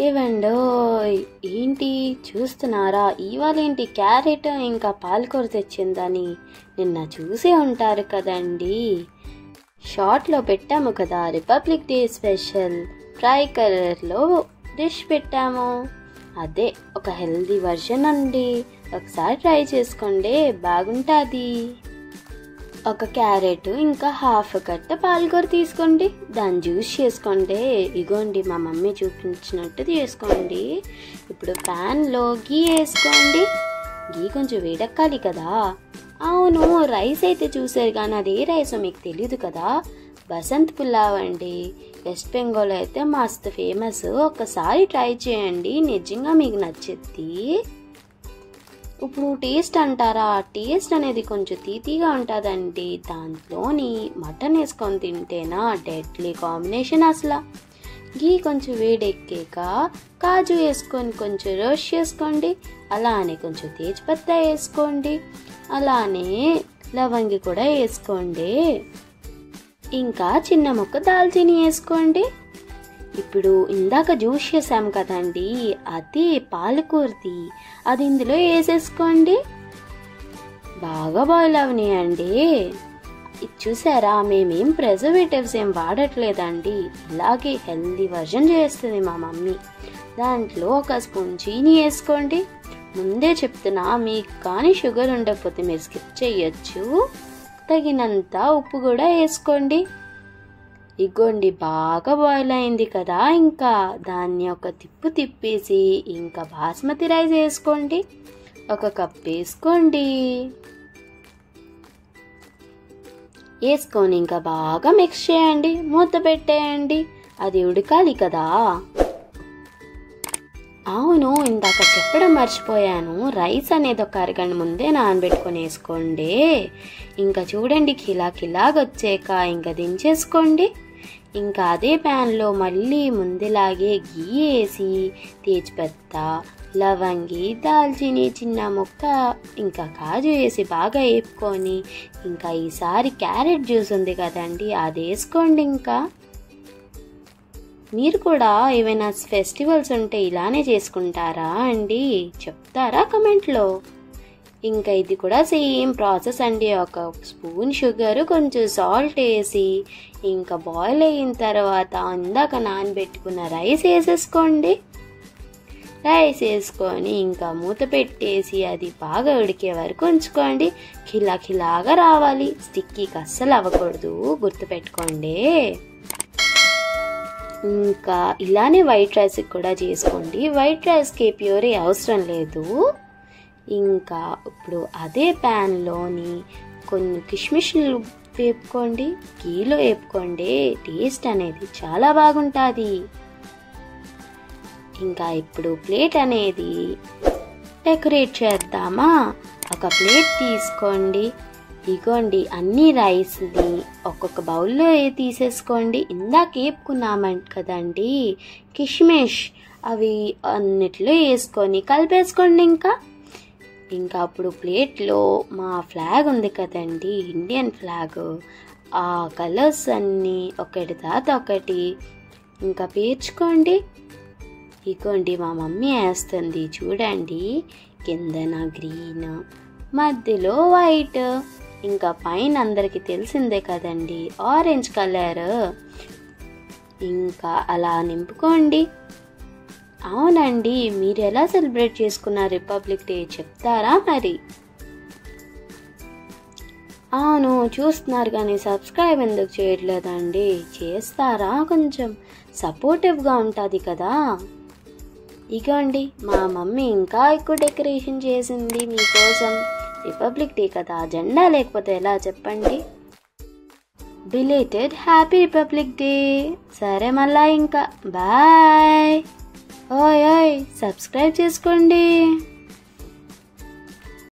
ఏవండోయ్, ఏంటి చూస్తున్నారా? ఇవాళేంటి క్యారెట్ ఇంకా పాలకూర తెచ్చిందని నిన్న చూసే ఉంటారు కదండి. షార్ట్లో పెట్టాము కదా, రిపబ్లిక్ డే స్పెషల్ ట్రై కలర్లో డిష్ పెట్టాము. అదే ఒక హెల్దీ వర్షన్ అండి. ఒకసారి ట్రై చేసుకోండి, బాగుంటుంది. ఒక క్యారెట్ ఇంకా హాఫ్ కట్ట పాలకూర తీసుకోండి, దాన్ని జ్యూస్ చేసుకోండి. ఇగోండి మా మమ్మీ చూపించినట్టు చేసుకోండి. ఇప్పుడు ప్యాన్లో గీ వేసుకోండి. గీ కొంచెం వేడెక్కాలి కదా. అవును, రైస్ అయితే చూసారు కానీ అది ఏ రైసో మీకు తెలీదు కదా. బసంత్ పులావ్ అండి. వెస్ట్ బెంగాల్ అయితే మస్తు ఫేమస్. ఒకసారి ట్రై చేయండి, నిజంగా మీకు నచ్చుద్ది. ఇప్పుడు టేస్ట్ అంటారా, టేస్ట్ అనేది కొంచెం తీతీగా ఉంటుందండి. దాంట్లోని మటన్ వేసుకొని తింటేనా డెడ్లీ కాంబినేషన్ అసలు. గీ కొంచెం వేడెక్కాక కాజు వేసుకొని కొంచెం రోస్ట్ చేసుకోండి. అలానే కొంచెం తేజ్పత్తా వేసుకోండి. అలానే లవంగి కూడా వేసుకోండి. ఇంకా చిన్న ముక్క దాల్చిని వేసుకోండి. ఇప్పుడు ఇందాక జ్యూస్ చేసాం కదండి, అది పాలకూరది, అది ఇందులో వేసేసుకోండి. బాగా బాయిల్ అవనియండి. చూసారా, మేమేం ప్రిజర్వేటివ్స్ ఏం వాడట్లేదండి. ఇలాగే హెల్దీ వర్జన్ చేస్తుంది మా మమ్మీ. దాంట్లో ఒక స్పూన్ చీనీ వేసుకోండి. ముందే చెప్తున్నా, మీకు కానీ షుగర్ ఉండకపోతే మీరు స్కిప్ చేయొచ్చు. తగినంత ఉప్పు కూడా వేసుకోండి. ఇగోండి బాగా బాయిల్ అయింది కదా. ఇంకా దాన్ని ఒక తిప్పేసి ఇంకా బాస్మతి రైస్ వేసుకోండి. ఒక కప్ వేసుకోండి. వేసుకొని ఇంకా బాగా మిక్స్ చేయండి. మూత పెట్టేయండి, అది ఉడకాలి కదా. అవును, ఇందాక చెప్పడం మర్చిపోయాను, రైస్ అనేది ఒక అరగంట ముందే నానబెట్టుకొని వేసుకోండి. ఇంకా చూడండి కిలాగా వచ్చాక ఇంకా దించేసుకోండి. ఇంకా అదే ప్యాన్లో మళ్ళీ ముందులాగే గీ వేసి తేజ్పత్తా, లవంగి, దాల్చిని, చిన్న ముక్క ఇంకా కాజు వేసి బాగా వేపుకొని ఇంకా ఈసారి క్యారెట్ జ్యూస్ ఉంది కదండి, అది వేసుకోండి. ఇంకా మీరు కూడా ఏమైనా ఫెస్టివల్స్ ఉంటే ఇలానే చేసుకుంటారా అండి? చెప్తారా కమెంట్లో. ఇంకా ఇది కూడా సేమ్ ప్రాసెస్ అండి. ఒక స్పూన్ షుగర్, కొంచెం సాల్ట్ వేసి ఇంకా బాయిల్ అయిన తర్వాత ఇందాక నానబెట్టుకున్న రైస్ వేసేసుకోండి. రైస్ వేసుకొని ఇంకా మూత పెట్టేసి అది బాగా ఉడికే వరకు ఉంచుకోండి. కిలాగా రావాలి, స్టిక్కీకి అస్సలు అవ్వకూడదు, గుర్తుపెట్టుకోండి. ఇంకా ఇలానే వైట్ రైస్ కూడా చేసుకోండి. వైట్ రైస్కి ప్యూరీ అవసరం లేదు. ఇంకా ఇప్పుడు అదే ప్యాన్లోని కొన్ని కిష్మిష్లు వేపుకోండి, గీలో వేపుకోండి. టేస్ట్ అనేది చాలా బాగుంటుంది. ఇంకా ఇప్పుడు ప్లేట్ అనేది డెకరేట్ చేద్దామా. ఒక ప్లేట్ తీసుకోండి. ఇగోండి అన్ని రైస్ని ఒక్కొక్క బౌల్లో తీసేసుకోండి. ఇందాక వేపుకున్నామంట కదండి కిష్మిష్, అవి అన్నిట్లో వేసుకొని కలిపేసుకోండి. ఇంకా అప్పుడు ప్లేట్లో మా ఫ్లాగ్ ఉంది కదండి, ఇండియన్ ఫ్లాగ్, ఆ కలర్స్ అన్నీ ఒకటి తర్వాత ఒకటి ఇంకా పేర్చుకోండి. ఇగోండి మా మమ్మీ వేస్తుంది చూడండి. కిందన గ్రీన్, మధ్యలో వైట్, ఇంకా పైన అందరికీ తెలిసిందే కదండి ఆరెంజ్ కలర్. ఇంకా అలా నింపుకోండి. అవునండి, మీరు ఎలా సెలబ్రేట్ చేసుకున్నారు రిపబ్లిక్ డే చెప్తారా మరి? అవును, చూస్తున్నారు కానీ సబ్స్క్రైబ్ ఎందుకు చేయట్లేదండి? చేస్తారా? కొంచెం సపోర్టివ్గా ఉంటుంది కదా. ఇగోండి మా మమ్మీ ఇంకా ఎక్కువ డెకరేషన్ చేసింది మీకోసం. రిపబ్లిక్ డే కదా, జెండా లేకపోతే ఎలా చెప్పండి. Belated happy republic day. సరే మళ్ళా ఇంకా బాయ్. ఓయ్ సబ్స్క్రైబ్ చేసుకోండి.